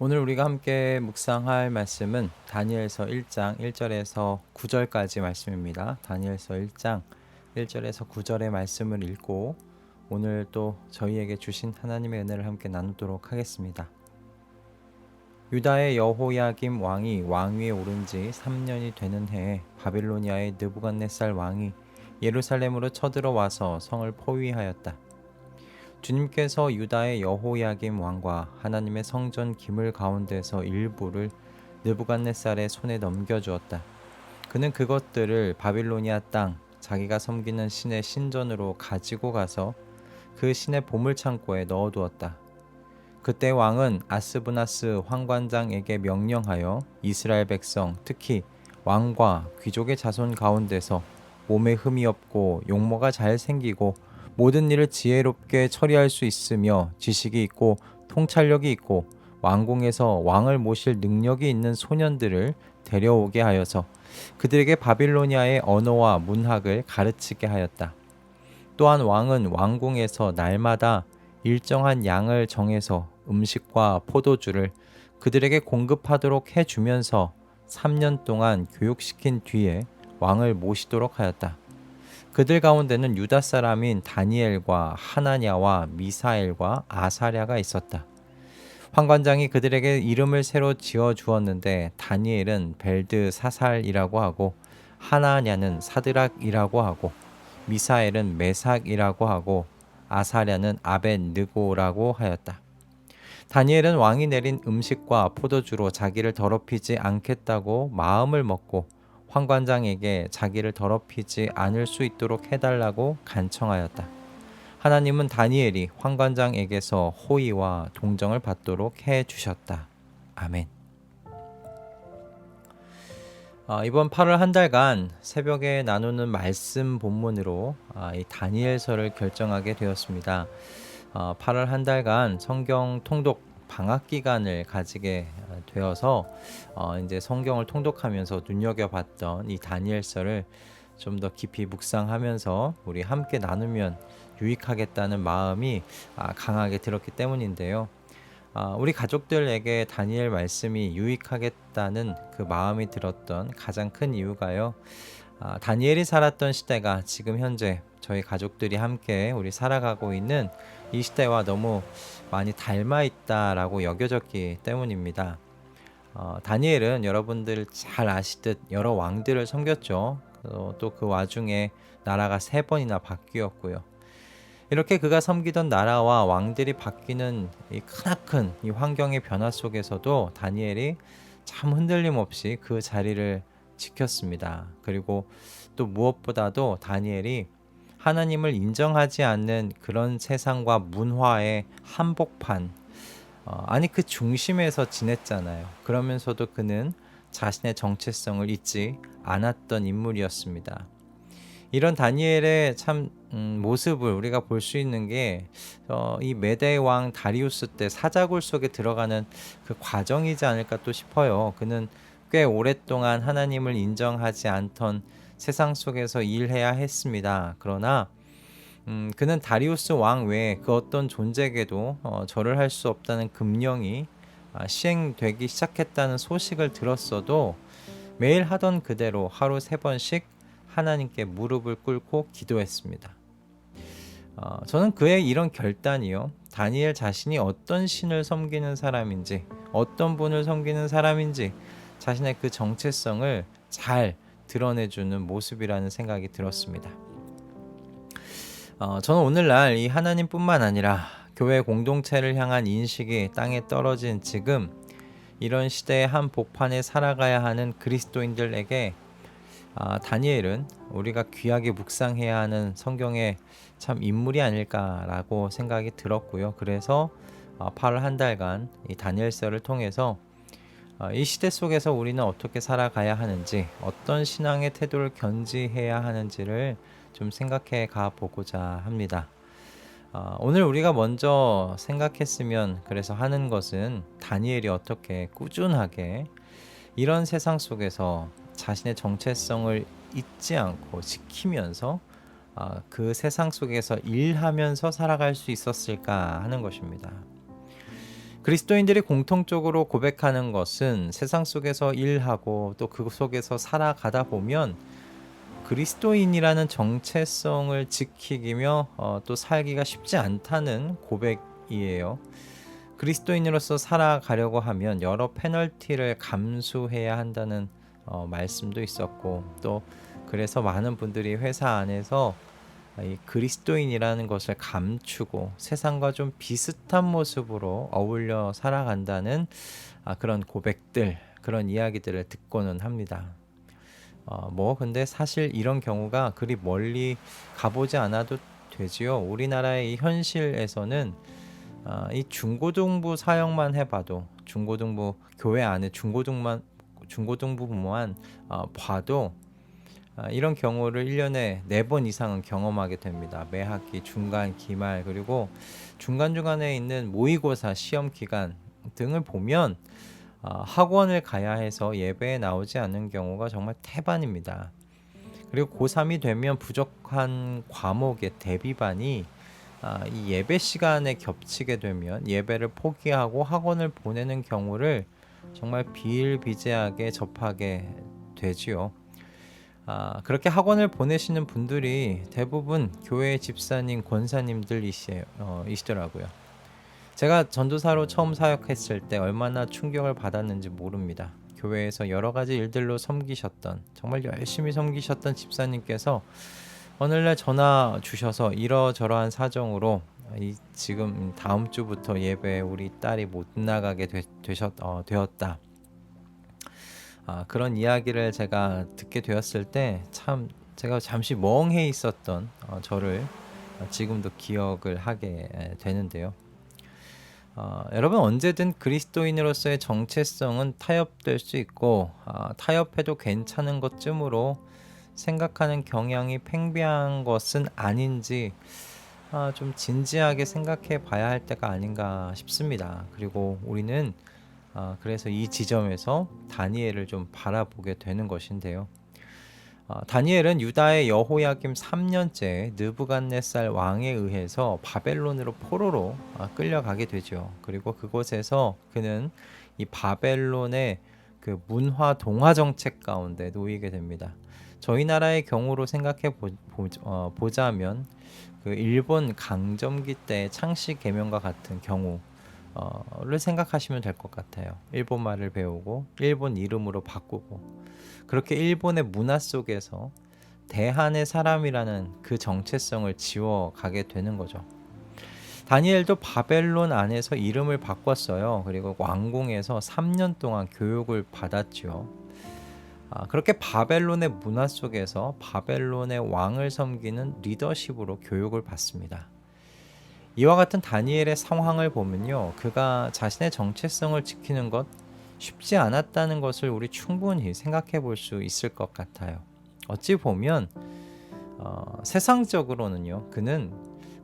오늘 우리가 함께 묵상할 말씀은 다니엘서 1장 1절에서 9절까지 말씀입니다. 다니엘서 1장 1절에서 9절의 말씀을 읽고 오늘 또 저희에게 주신 하나님의 은혜를 함께 나누도록 하겠습니다. 유다의 여호야김 왕이 왕위에 오른 지 3년이 되는 해에 바빌로니아의 느부갓네살 왕이 예루살렘으로 쳐들어와서 성을 포위하였다. 주님께서 유다의 여호야김 왕과 하나님의 성전 기물 가운데서 일부를 느부갓네살의 손에 넘겨주었다. 그는 그것들을 바빌로니아 땅 자기가 섬기는 신의 신전으로 가지고 가서 그 신의 보물창고에 넣어두었다. 그때 왕은 아스브나스 환관장에게 명령하여 이스라엘 백성, 특히 왕과 귀족의 자손 가운데서 몸에 흠이 없고 용모가 잘 생기고 모든 일을 지혜롭게 처리할 수 있으며 지식이 있고 통찰력이 있고 왕궁에서 왕을 모실 능력이 있는 소년들을 데려오게 하여서 그들에게 바빌로니아의 언어와 문학을 가르치게 하였다. 또한 왕은 왕궁에서 날마다 일정한 양을 정해서 음식과 포도주를 그들에게 공급하도록 해주면서 3년 동안 교육시킨 뒤에 왕을 모시도록 하였다. 그들 가운데는 유다 사람인 다니엘과 하나냐와 미사엘과 아사랴가 있었다. 환관장이 그들에게 이름을 새로 지어 주었는데 다니엘은 벨드사살이라고 하고 하나냐는 사드락이라고 하고 미사엘은 메삭이라고 하고 아사랴는 아벳느고라고 하였다. 다니엘은 왕이 내린 음식과 포도주로 자기를 더럽히지 않겠다고 마음을 먹고 환관장에게 자기를 더럽히지 않을 수 있도록 해달라고 간청하였다. 하나님은 다니엘이 환관장에게서 호의와 동정을 받도록 해주셨다. 아멘. 이번 8월 한 달간 새벽에 나누는 말씀 본문으로 이 다니엘서를 결정하게 되었습니다. 8월 한 달간 성경 통독 방학 기간을 가지게 되어서 이제 성경을 통독하면서 눈여겨봤던 이 다니엘서를 좀 더 깊이 묵상하면서 우리 함께 나누면 유익하겠다는 마음이 강하게 들었기 때문인데요. 우리 가족들에게 다니엘 말씀이 유익하겠다는 그 마음이 들었던 가장 큰 이유가요. 다니엘이 살았던 시대가 지금 현재 저희 가족들이 함께 우리 살아가고 있는 이 시대와 너무 많이 닮아 있다라고 여겨졌기 때문입니다. 다니엘은 여러분들 잘 아시듯 여러 왕들을 섬겼죠. 또 그 와중에 나라가 3번이나 바뀌었고요. 이렇게 그가 섬기던 나라와 왕들이 바뀌는 이 크나큰 이 환경의 변화 속에서도 다니엘이 참 흔들림 없이 그 자리를 지켰습니다. 그리고 또 무엇보다도 다니엘이 하나님을 인정하지 않는 그런 세상과 문화의 한복판, 그 중심에서 지냈잖아요. 그러면서도 그는 자신의 정체성을 잊지 않았던 인물이었습니다. 이런 다니엘의 참 모습을 우리가 볼 수 있는 게 이 메대 왕 다리우스 때 사자굴 속에 들어가는 그 과정이지 않을까 또 싶어요. 그는 꽤 오랫동안 하나님을 인정하지 않던 세상 속에서 일해야 했습니다. 그러나 그는 다리우스 왕 외에 그 어떤 존재에게도 절을 할 수 없다는 금령이 시행되기 시작했다는 소식을 들었어도 매일 하던 그대로 하루 3번씩 하나님께 무릎을 꿇고 기도했습니다. 저는 그의 이런 결단이요, 다니엘 자신이 어떤 신을 섬기는 사람인지, 어떤 분을 섬기는 사람인지 자신의 그 정체성을 잘 드러내주는 모습이라는 생각이 들었습니다. 저는 오늘날 이 하나님뿐만 아니라 교회 공동체를 향한 인식이 땅에 떨어진 지금 이런 시대의 한 복판에 살아가야 하는 그리스도인들에게 다니엘은 우리가 귀하게 묵상해야 하는 성경의 참 인물이 아닐까라고 생각이 들었고요. 그래서 8월 한 달간 이 다니엘서를 통해서 이 시대 속에서 우리는 어떻게 살아가야 하는지, 어떤 신앙의 태도를 견지해야 하는지를 좀 생각해 가 보고자 합니다. 오늘 우리가 먼저 생각했으면 그래서 하는 것은 다니엘이 어떻게 꾸준하게 이런 세상 속에서 자신의 정체성을 잊지 않고 지키면서 그 세상 속에서 일하면서 살아갈 수 있었을까 하는 것입니다. 그리스도인들이 공통적으로 고백하는 것은 세상 속에서 일하고 또 그 속에서 살아가다 보면 그리스도인이라는 정체성을 지키며 또 살기가 쉽지 않다는 고백이에요. 그리스도인으로서 살아가려고 하면 여러 페널티를 감수해야 한다는 말씀도 있었고, 또 그래서 많은 분들이 회사 안에서 이 그리스도인이라는 것을 감추고 세상과 좀 비슷한 모습으로 어울려 살아간다는 그런 고백들, 그런 이야기들을 듣고는 합니다. 근데 사실 이런 경우가 그리 멀리 가보지 않아도 되지요. 우리나라의 이 현실에서는 이 중고등부 사역만 해봐도, 중고등부 교회 안에 중고등부만 봐도 이런 경우를 1년에 4번 이상은 경험하게 됩니다. 매 학기 중간, 기말, 그리고 중간중간에 있는 모의고사 시험 기간 등을 보면 학원을 가야 해서 예배에 나오지 않는 경우가 정말 태반입니다. 그리고 고3이 되면 부족한 과목의 대비반이 이 예배 시간에 겹치게 되면 예배를 포기하고 학원을 보내는 경우를 정말 비일비재하게 접하게 되지요. 그렇게 학원을 보내시는 분들이 대부분 교회 집사님, 권사님들이시더라고요. 제가 전도사로 처음 사역했을 때 얼마나 충격을 받았는지 모릅니다. 교회에서 여러 가지 일들로 섬기셨던, 정말 열심히 섬기셨던 집사님께서 오늘날 전화 주셔서 이러저러한 사정으로 지금 다음 주부터 예배 우리 딸이 못 나가게 되었다. 그런 이야기를 제가 듣게 되었을 때 참 제가 잠시 멍해 있었던 저를 지금도 기억을 하게 되는데요. 여러분, 언제든 그리스도인으로서의 정체성은 타협될 수 있고 타협해도 괜찮은 것쯤으로 생각하는 경향이 팽배한 것은 아닌지 좀 진지하게 생각해 봐야 할 때가 아닌가 싶습니다. 그리고 우리는 그래서 이 지점에서 다니엘을 좀 바라보게 되는 것인데요. 다니엘은 유다의 여호야김 3년째 느부갓네살 왕에 의해서 바벨론으로 포로로 끌려가게 되죠. 그리고 그곳에서 그는 이 바벨론의 그 문화 동화 정책 가운데 놓이게 됩니다. 저희 나라의 경우로 생각해 보자면 그 일본 강점기 때 창씨 개명과 같은 경우를 생각하시면 될 것 같아요. 일본 말을 배우고 일본 이름으로 바꾸고 그렇게 일본의 문화 속에서 대한의 사람이라는 그 정체성을 지워가게 되는 거죠. 다니엘도 바벨론 안에서 이름을 바꿨어요. 그리고 왕궁에서 3년 동안 교육을 받았죠. 그렇게 바벨론의 문화 속에서 바벨론의 왕을 섬기는 리더십으로 교육을 받습니다. 이와 같은 다니엘의 상황을 보면요, 그가 자신의 정체성을 지키는 것 쉽지 않았다는 것을 우리 충분히 생각해 볼 수 있을 것 같아요. 어찌 보면 세상적으로는요, 그는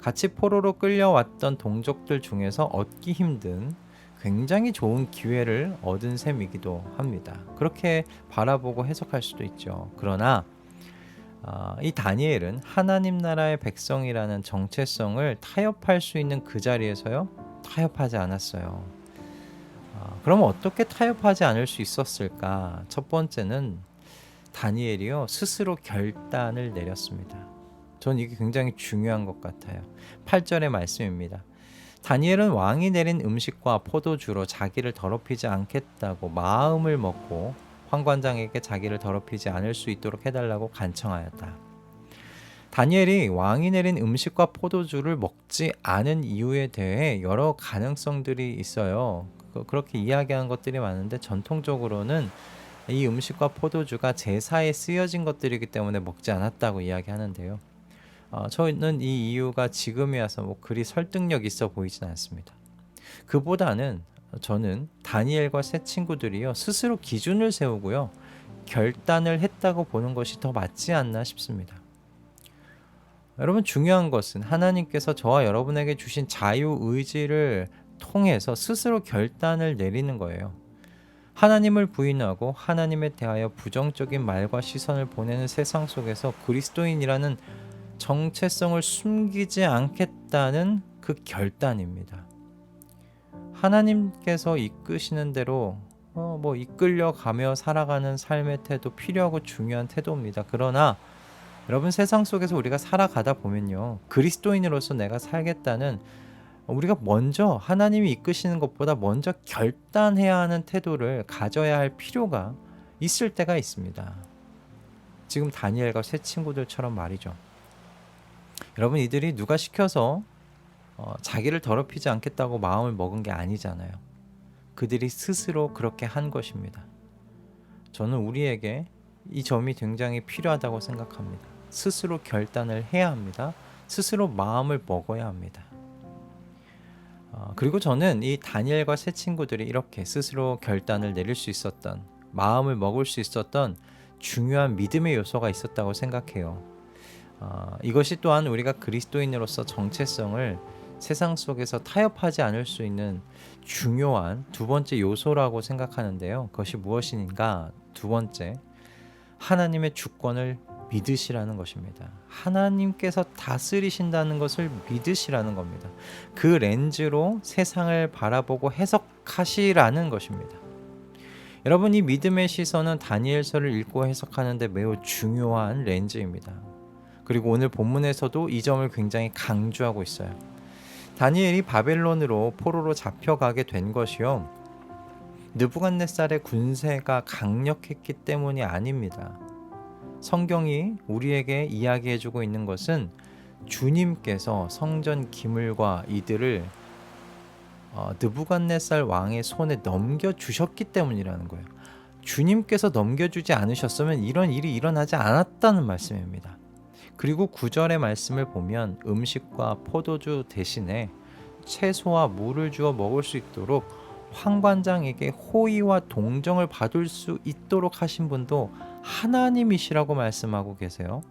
같이 포로로 끌려왔던 동족들 중에서 얻기 힘든 굉장히 좋은 기회를 얻은 셈이기도 합니다. 그렇게 바라보고 해석할 수도 있죠. 그러나 이 다니엘은 하나님 나라의 백성이라는 정체성을 타협할 수 있는 그 자리에서요, 타협하지 않았어요. 그럼 어떻게 타협하지 않을 수 있었을까? 첫 번째는 다니엘이요, 스스로 결단을 내렸습니다. 전 이게 굉장히 중요한 것 같아요. 8절의 말씀입니다. 다니엘은 왕이 내린 음식과 포도주로 자기를 더럽히지 않겠다고 마음을 먹고 환관장에게 자기를 더럽히지 않을 수 있도록 해달라고 간청하였다. 다니엘이 왕이 내린 음식과 포도주를 먹지 않은 이유에 대해 여러 가능성들이 있어요. 그렇게 이야기하는 것들이 많은데 전통적으로는 이 음식과 포도주가 제사에 쓰여진 것들이기 때문에 먹지 않았다고 이야기하는데요. 저는 이 이유가 지금에 와서 그리 설득력 있어 보이진 않습니다. 그보다는 저는 다니엘과 세 친구들이요, 스스로 기준을 세우고요, 결단을 했다고 보는 것이 더 맞지 않나 싶습니다. 여러분, 중요한 것은 하나님께서 저와 여러분에게 주신 자유의지를 통해서 스스로 결단을 내리는 거예요. 하나님을 부인하고 하나님에 대하여 부정적인 말과 시선을 보내는 세상 속에서 그리스도인이라는 정체성을 숨기지 않겠다는 그 결단입니다. 하나님께서 이끄시는 대로 이끌려가며 살아가는 삶의 태도 필요하고 중요한 태도입니다. 그러나 여러분, 세상 속에서 우리가 살아가다 보면요, 그리스도인으로서 내가 살겠다는, 우리가 먼저 하나님이 이끄시는 것보다 먼저 결단해야 하는 태도를 가져야 할 필요가 있을 때가 있습니다. 지금 다니엘과 세 친구들처럼 말이죠. 여러분, 이들이 누가 시켜서 자기를 더럽히지 않겠다고 마음을 먹은 게 아니잖아요. 그들이 스스로 그렇게 한 것입니다. 저는 우리에게 이 점이 굉장히 필요하다고 생각합니다. 스스로 결단을 해야 합니다. 스스로 마음을 먹어야 합니다. 그리고 저는 이 다니엘과 세 친구들이 이렇게 스스로 결단을 내릴 수 있었던, 마음을 먹을 수 있었던 중요한 믿음의 요소가 있었다고 생각해요. 이것이 또한 우리가 그리스도인으로서 정체성을 세상 속에서 타협하지 않을 수 있는 중요한 두 번째 요소라고 생각하는데요. 그것이 무엇인가? 두 번째, 하나님의 주권을 믿으시라는 것입니다. 하나님께서 다스리신다는 것을 믿으시라는 겁니다. 그 렌즈로 세상을 바라보고 해석하시라는 것입니다. 여러분, 이 믿음의 시선은 다니엘서를 읽고 해석하는데 매우 중요한 렌즈입니다. 그리고 오늘 본문에서도 이 점을 굉장히 강조하고 있어요. 다니엘이 바벨론으로 포로로 잡혀가게 된 것이요, 느부갓네살의 군세가 강력했기 때문이 아닙니다. 성경이 우리에게 이야기해주고 있는 것은 주님께서 성전 기물과 이들을 느부갓네살 왕의 손에 넘겨주셨기 때문이라는 거예요. 주님께서 넘겨주지 않으셨으면 이런 일이 일어나지 않았다는 말씀입니다. 그리고 9절의 말씀을 보면 음식과 포도주 대신에 채소와 물을 주어 먹을 수 있도록 황관장에게 호의와 동정을 받을 수 있도록 하신 분도 하나님이시라고 말씀하고 계세요.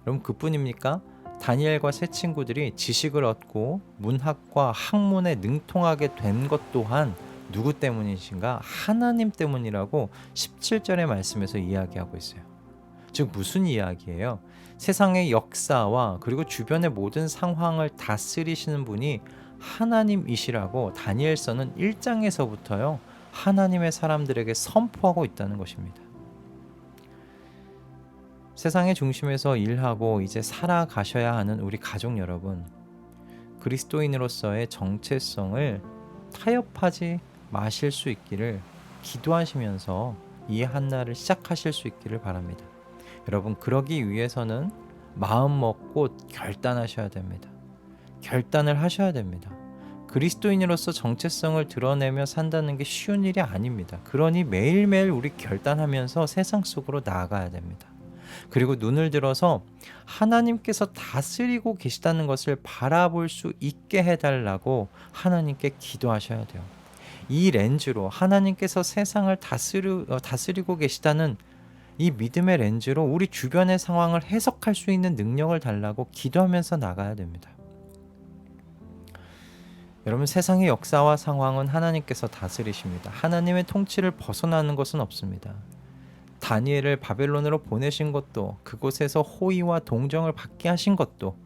그럼 그뿐입니까? 다니엘과 세 친구들이 지식을 얻고 문학과 학문에 능통하게 된 것 또한 누구 때문이신가? 하나님 때문이라고 17절의 말씀에서 이야기하고 있어요. 즉 무슨 이야기예요? 세상의 역사와 그리고 주변의 모든 상황을 다스리시는 분이 하나님이시라고 다니엘서는 1장에서부터요 하나님의 사람들에게 선포하고 있다는 것입니다. 세상의 중심에서 일하고 이제 살아가셔야 하는 우리 가족 여러분, 그리스도인으로서의 정체성을 타협하지 마실 수 있기를 기도하시면서 이 한날을 시작하실 수 있기를 바랍니다. 여러분, 그러기 위해서는 마음 먹고 결단하셔야 됩니다. 결단을 하셔야 됩니다. 그리스도인으로서 정체성을 드러내며 산다는 게 쉬운 일이 아닙니다. 그러니 매일매일 우리 결단하면서 세상 속으로 나아가야 됩니다. 그리고 눈을 들어서 하나님께서 다스리고 계시다는 것을 바라볼 수 있게 해달라고 하나님께 기도하셔야 돼요. 이 렌즈로 하나님께서 세상을 다스리고 계시다는 이 믿음의 렌즈로 우리 주변의 상황을 해석할 수 있는 능력을 달라고 기도하면서 나가야 됩니다. 여러분, 세상의 역사와 상황은 하나님께서 다스리십니다. 하나님의 통치를 벗어나는 것은 없습니다. 다니엘을 바벨론으로 보내신 것도, 그곳에서 호의와 동정을 받게 하신 것도,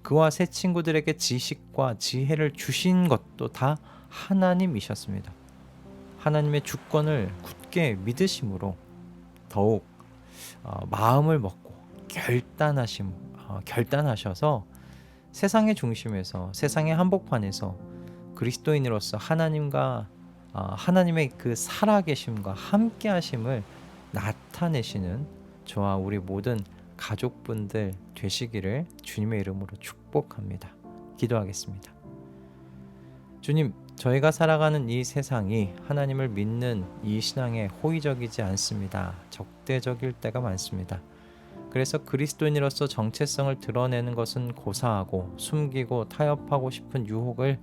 그와 세 친구들에게 지식과 지혜를 주신 것도 다 하나님이셨습니다. 하나님의 주권을 굳게 믿으심으로 더욱 마음을 먹고 결단하셔서 세상의 중심에서, 세상의 한복판에서 그리스도인으로서 하나님의 그 살아계심과 함께하심을 나타내시는 저와 우리 모든 가족분들 되시기를 주님의 이름으로 축복합니다. 기도하겠습니다. 주님, 저희가 살아가는 이 세상이 하나님을 믿는 이 신앙에 호의적이지 않습니다. 적대적일 때가 많습니다. 그래서 그리스도인으로서 정체성을 드러내는 것은 고사하고 숨기고 타협하고 싶은 유혹을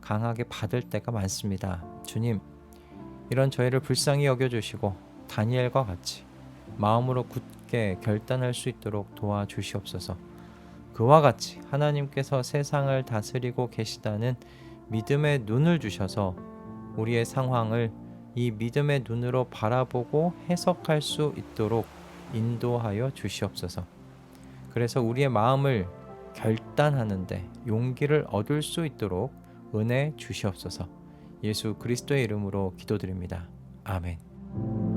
강하게 받을 때가 많습니다. 주님, 이런 저희를 불쌍히 여겨주시고 다니엘과 같이 마음으로 굳게 결단할 수 있도록 도와주시옵소서. 그와 같이 하나님께서 세상을 다스리고 계시다는 믿음의 눈을 주셔서 우리의 상황을 이 믿음의 눈으로 바라보고 해석할 수 있도록 인도하여 주시옵소서. 그래서 우리의 마음을 결단하는데 용기를 얻을 수 있도록 은혜 주시옵소서. 예수 그리스도의 이름으로 기도드립니다. 아멘.